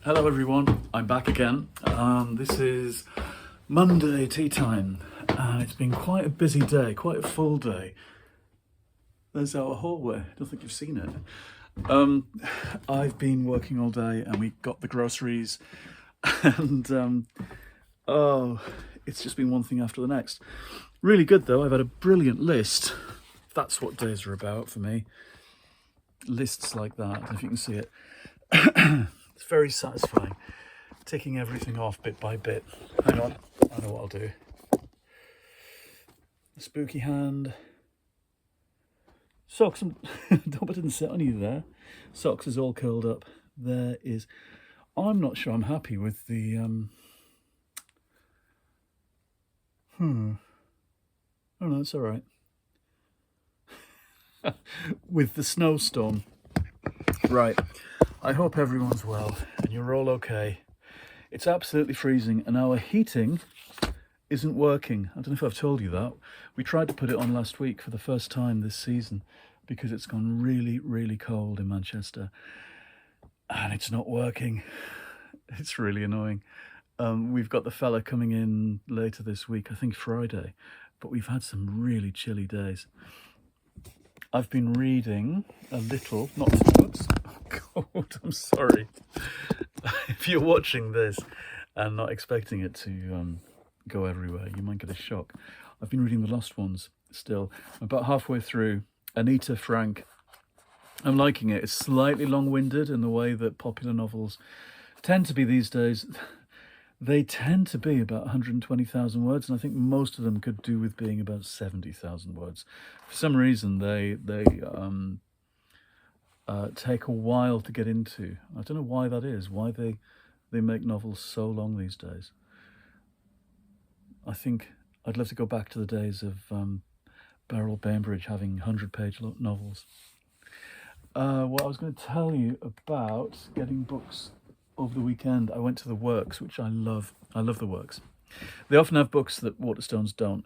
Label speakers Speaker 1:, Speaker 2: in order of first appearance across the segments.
Speaker 1: Hello everyone, I'm back again. This is Monday tea time, and it's been quite a busy day, quite a full day. There's our hallway, I don't think you've seen it. I've been working all day and we got the groceries and it's just been one thing after the next. Really good though, I've had a brilliant list. That's what days are about for me. Lists like that, if you can see it. It's very satisfying, ticking everything off bit by bit. Hang on, I know what I'll do. The spooky hand. Socks, I didn't sit on you there. Socks is all curled up. There is, I'm not sure I'm happy with the, oh no, it's all right. With the snowstorm. Right. I hope everyone's well and you're all okay. It's absolutely freezing and our heating isn't working. I don't know if I've told you that. We tried to put it on last week for the first time this season because it's gone really, really cold in Manchester and it's not working. It's really annoying. We've got the fella coming in later this week, I think Friday, but we've had some really chilly days. I've been reading a little, not oops, oh God, I'm sorry. If you're watching this and not expecting it to go everywhere, you might get a shock. I've been reading The Lost Ones still. I'm about halfway through. Anita Frank. I'm liking it. It's slightly long-winded in the way that popular novels tend to be these days. They tend to be about 120,000 words, and I think most of them could do with being about 70,000 words. For some reason, they take a while to get into. I don't know why that is, why they make novels so long these days. I think I'd love to go back to the days of Beryl Bainbridge having 100-page novels. What I was going to tell you about getting books over the weekend, I went to the Works, which I love. I love the Works. They often have books that Waterstones don't,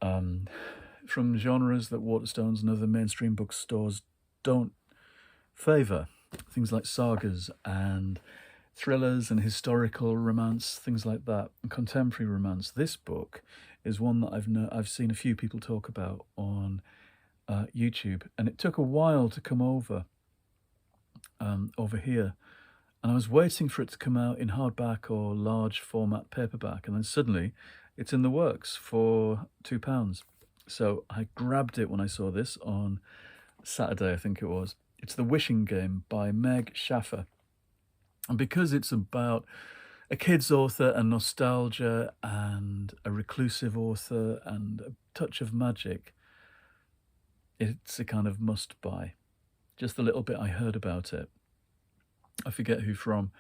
Speaker 1: from genres that Waterstones and other mainstream bookstores don't favour. Things like sagas and thrillers and historical romance, things like that, and contemporary romance. This book is one that I've seen a few people talk about on YouTube, and it took a while to come over here. And I was waiting for it to come out in hardback or large format paperback, and then suddenly it's in the Works for £2. So I grabbed it when I saw this on Saturday, I think it was. It's The Wishing Game by Meg Schaffer. And because it's about a kid's author and nostalgia and a reclusive author and a touch of magic, it's a kind of must-buy. Just the little bit I heard about it, I forget who from,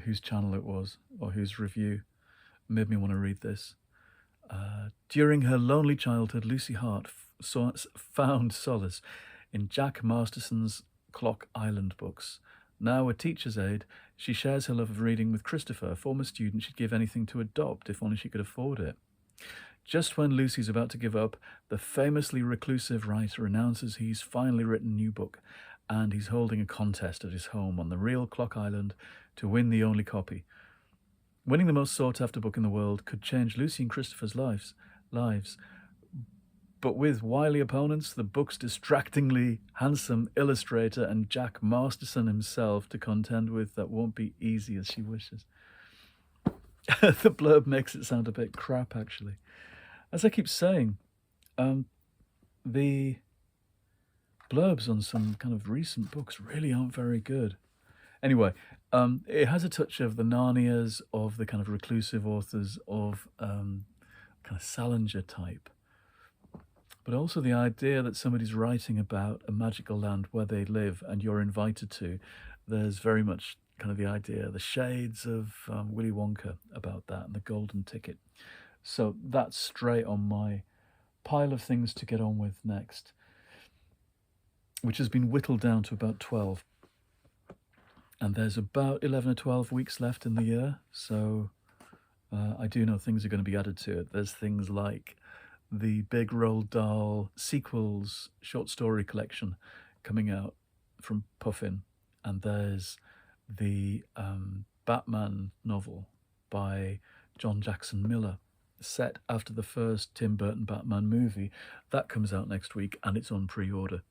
Speaker 1: whose channel it was, or whose review made me want to read this. During her lonely childhood, Lucy Hart found solace in Jack Masterson's Clock Island books. Now a teacher's aide, she shares her love of reading with Christopher, a former student she'd give anything to adopt if only she could afford it. Just when Lucy's about to give up, the famously reclusive writer announces he's finally written a new book, and he's holding a contest at his home on the real Clock Island to win the only copy. Winning the most sought-after book in the world could change Lucy and Christopher's lives. But with wily opponents, the book's distractingly handsome illustrator and Jack Masterson himself to contend with, that won't be easy as she wishes. The blurb makes it sound a bit crap, actually. As I keep saying, the blurbs on some kind of recent books really aren't very good. Anyway, it has a touch of the Narnias, of the kind of reclusive authors, of kind of Salinger type. But also the idea that somebody's writing about a magical land where they live and you're invited to. There's very much kind of the idea, the shades of Willy Wonka about that and the golden ticket. So that's straight on my pile of things to get on with next, which has been whittled down to about 12. And there's about 11 or 12 weeks left in the year, so I do know things are going to be added to it. There's things like the Big Roald Dahl sequels short story collection coming out from Puffin, and there's the Batman novel by John Jackson Miller, set after the first Tim Burton Batman movie. That comes out next week and it's on pre-order.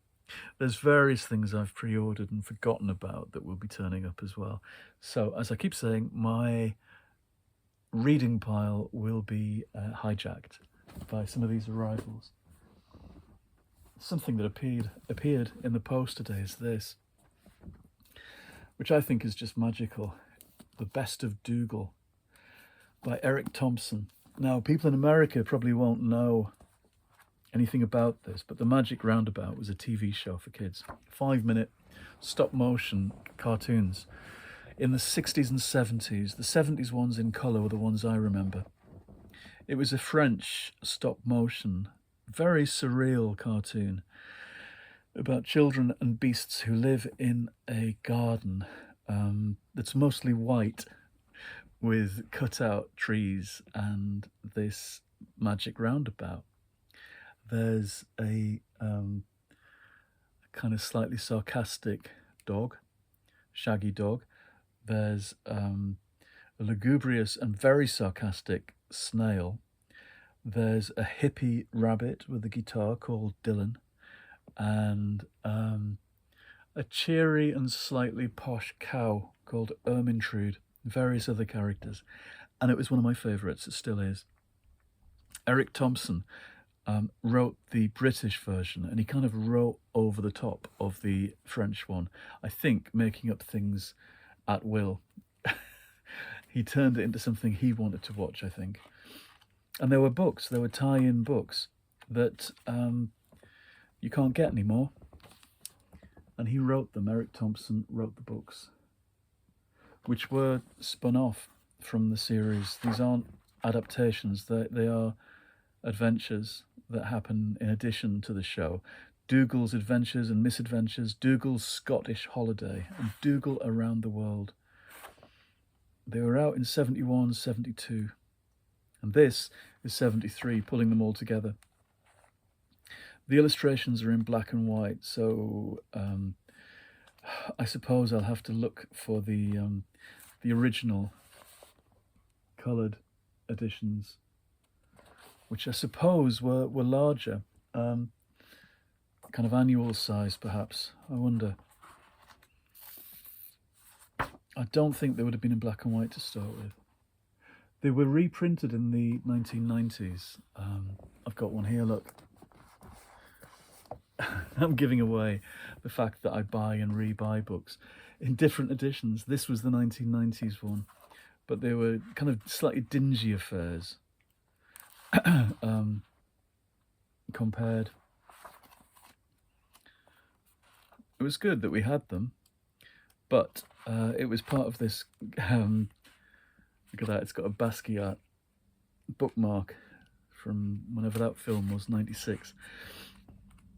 Speaker 1: There's various things I've pre-ordered and forgotten about that will be turning up as well. So, as I keep saying, my reading pile will be hijacked by some of these arrivals. Something that appeared in the post today is this, which I think is just magical. The Best of Dougal by Eric Thompson. Now, people in America probably won't know anything about this, but The Magic Roundabout was a TV show for kids. 5-minute stop-motion cartoons in the 60s and 70s. The 70s ones in colour were the ones I remember. It was a French stop-motion, very surreal cartoon about children and beasts who live in a garden that's mostly white, with cut-out trees and this magic roundabout. There's a kind of slightly sarcastic dog, shaggy dog. There's a lugubrious and very sarcastic snail. There's a hippie rabbit with a guitar called Dylan, and a cheery and slightly posh cow called Ermintrude, various other characters. And it was one of my favourites, it still is. Eric Thompson wrote the British version, and he kind of wrote over the top of the French one, I think making up things at will. He turned it into something he wanted to watch, I think. And there were books, there were tie-in books that you can't get anymore. And he wrote them. Eric Thompson wrote the books, which were spun off from the series. These aren't adaptations, they are adventures that happen in addition to the show. Dougal's Adventures and Misadventures, Dougal's Scottish Holiday, and Dougal Around the World. They were out in 71, 72, and this is 73, pulling them all together. The illustrations are in black and white, so I suppose I'll have to look for the original coloured editions, which I suppose were larger, kind of annual size perhaps, I wonder. I don't think they would have been in black and white to start with. They were reprinted in the 1990s. I've got one here, look. I'm giving away the fact that I buy and re-buy books in different editions. This was the 1990s one, but they were kind of slightly dingy affairs compared. It was good that we had them, but it was part of this, look at that, it's got a Basquiat bookmark from whenever that film was, 96.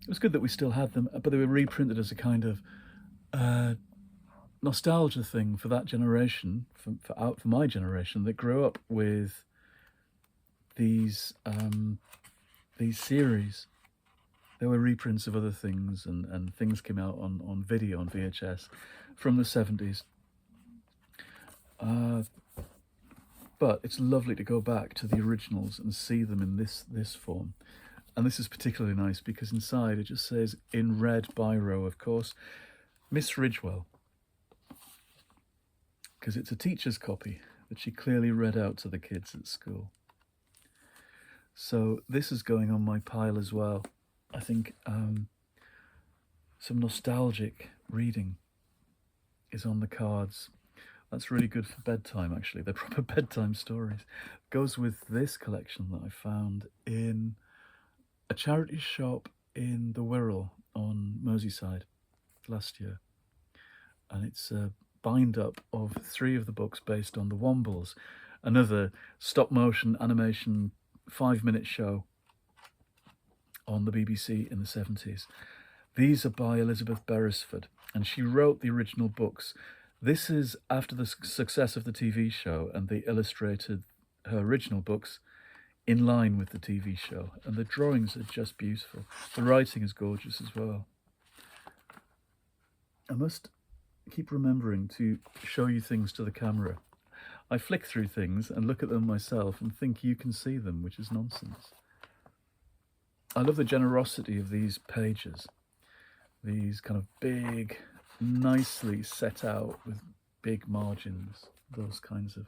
Speaker 1: It was good that we still had them, but they were reprinted as a kind of nostalgia thing for that generation, for my generation, that grew up with these series. There were reprints of other things, and things came out on video, on VHS, from the 70s. But it's lovely to go back to the originals and see them in this form. And this is particularly nice because inside it just says, in red biro, of course, Miss Ridgewell. Because it's a teacher's copy that she clearly read out to the kids at school. So this is going on my pile as well. I think some nostalgic reading is on the cards. That's really good for bedtime, actually. They're proper bedtime stories. Goes with this collection that I found in a charity shop in the Wirral on Merseyside last year. And it's a bind-up of 3 of the books based on the Wombles, another stop-motion animation 5-minute show on the BBC in the 70s. These are by Elizabeth Beresford, and she wrote the original books. This is after the success of the TV show, and they illustrated her original books in line with the TV show, and the drawings are just beautiful. The writing is gorgeous as well. I must keep remembering to show you things to the camera. I flick through things and look at them myself and think you can see them, which is nonsense. I love the generosity of these pages. These kind of big, nicely set out with big margins, those kinds of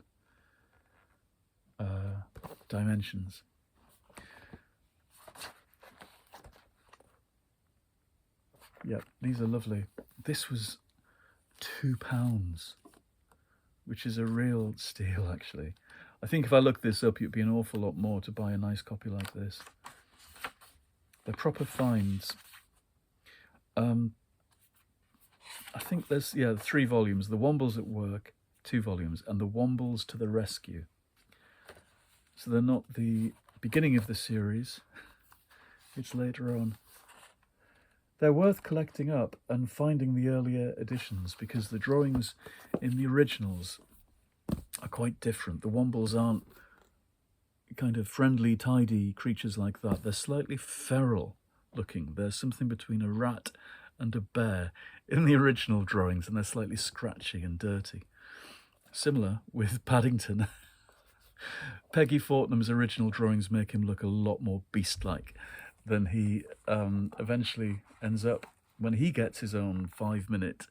Speaker 1: dimensions. Yep, these are lovely. This was £2, which is a real steal, actually. I think if I looked this up, it'd be an awful lot more to buy a nice copy like this. They're proper finds. I think there's, 3 volumes. The Wombles at Work, 2 volumes, and the Wombles to the Rescue. So they're not the beginning of the series. It's later on. They're worth collecting up and finding the earlier editions, because the drawings in the originals are quite different. The Wombles aren't kind of friendly, tidy creatures like that. They're slightly feral looking. There's something between a rat and a bear in the original drawings, and they're slightly scratchy and dirty. Similar with Paddington. Peggy Fortnam's original drawings make him look a lot more beast-like than he eventually ends up when he gets his own 5-minute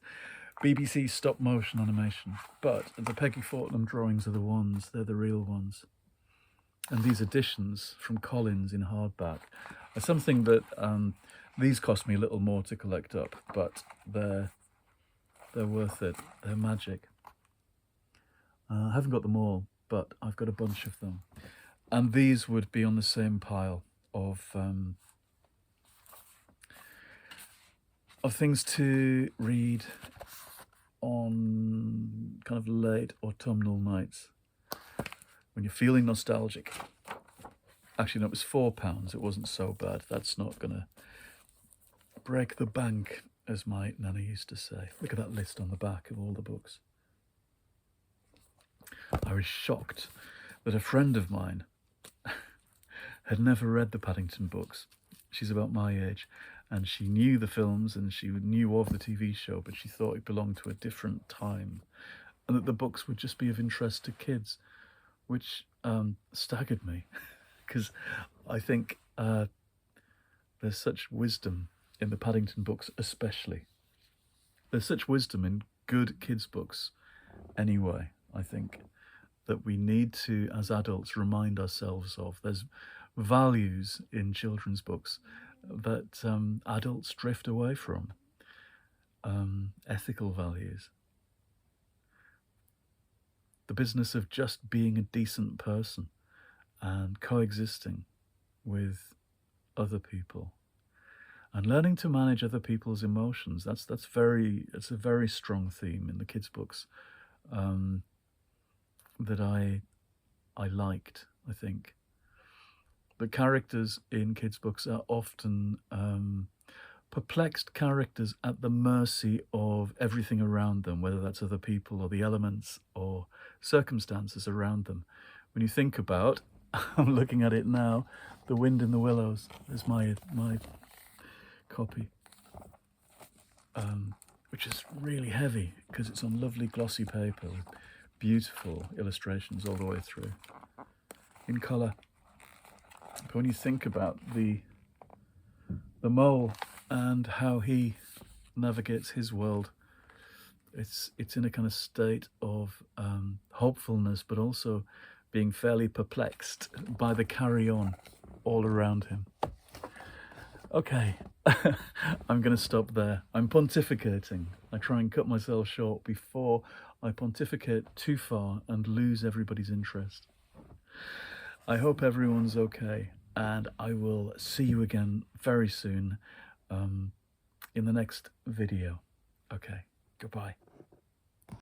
Speaker 1: BBC stop-motion animation. But the Peggy Fortnam drawings are the ones, they're the real ones. And these editions from Collins in hardback are something that these cost me a little more to collect up, but they're worth it. They're magic. I haven't got them all, but I've got a bunch of them. And these would be on the same pile of things to read on kind of late autumnal nights when you're feeling nostalgic. Actually, no, it was £4. It wasn't so bad. That's not going to break the bank, as my nana used to say. Look at that list on the back of all the books. I was shocked that a friend of mine had never read the Paddington books. She's about my age, and she knew the films and she knew of the TV show, but she thought it belonged to a different time and that the books would just be of interest to kids, which staggered me, because I think there's such wisdom in the Paddington books especially. There's such wisdom in good kids' books anyway, I think, that we need to, as adults, remind ourselves of. There's values in children's books that adults drift away from, ethical values. The business of just being a decent person and coexisting with other people and learning to manage other people's emotions. It's a very strong theme in the kids' books that I liked, I think. The characters in kids' books are often perplexed characters at the mercy of everything around them, whether that's other people or the elements or circumstances around them. When you think about, I'm looking at it now, The Wind in the Willows. There's my copy, which is really heavy because it's on lovely glossy paper with beautiful illustrations all the way through in colour. But when you think about the mole and how he navigates his world, it's in a kind of state of hopefulness, but also being fairly perplexed by the carry-on all around him. Okay, I'm going to stop there. I'm pontificating. I try and cut myself short before I pontificate too far and lose everybody's interest. I hope everyone's okay, and I will see you again very soon in the next video. Okay, goodbye.